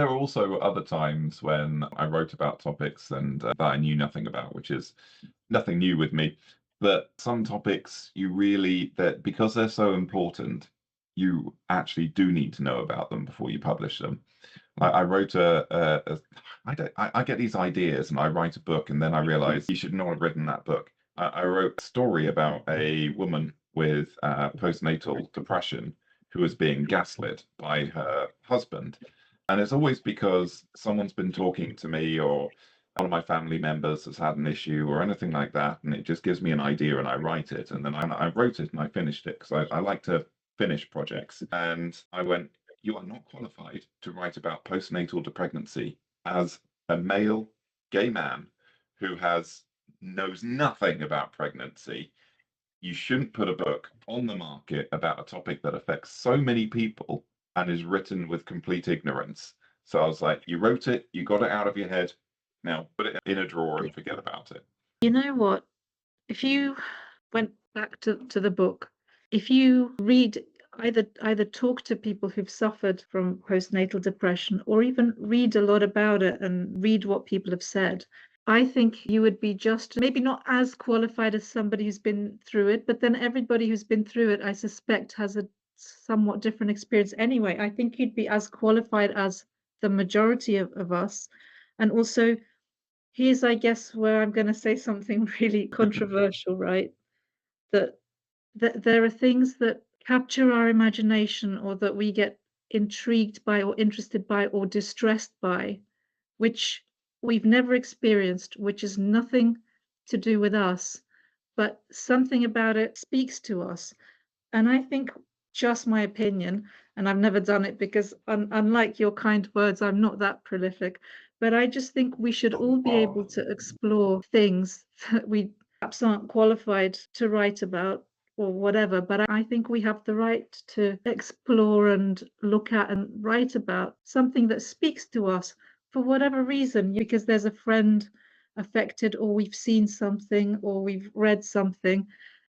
There are also other times when I wrote about topics and that I knew nothing about, which is nothing new with me. That some topics you really, that because they're so important, you actually do need to know about them before you publish them. I wrote I get these ideas and I write a book and then I realize you should not have written that book. I wrote a story about a woman with postnatal depression who was being gaslit by her husband. And it's always because someone's been talking to me or one of my family members has had an issue or anything like that. And it just gives me an idea and I write it. And then I wrote it and I finished it because I like to finish projects. And I went, you are not qualified to write about postnatal pregnancy as a male gay man who knows nothing about pregnancy. You shouldn't put a book on the market about a topic that affects so many people and is written with complete ignorance. So I was like, you wrote it, you got it out of your head. Now put it in a drawer and forget about it. You know what? If you went back to the book, if you read either talk to people who've suffered from postnatal depression or even read a lot about it and read what people have said, I think you would be just maybe not as qualified as somebody who's been through it, but then everybody who's been through it, I suspect, has a somewhat different experience anyway. I think you'd be as qualified as the majority of us. And also, here's, I guess, where I'm going to say something really controversial, right? That there are things that capture our imagination or that we get intrigued by or interested by or distressed by, which we've never experienced, which is nothing to do with us, but something about it speaks to us. And I think, just my opinion, and I've never done it because unlike your kind words, I'm not that prolific, but I just think we should all be able to explore things that we perhaps aren't qualified to write about or whatever, but I think we have the right to explore and look at and write about something that speaks to us for whatever reason, because there's a friend affected or we've seen something or we've read something.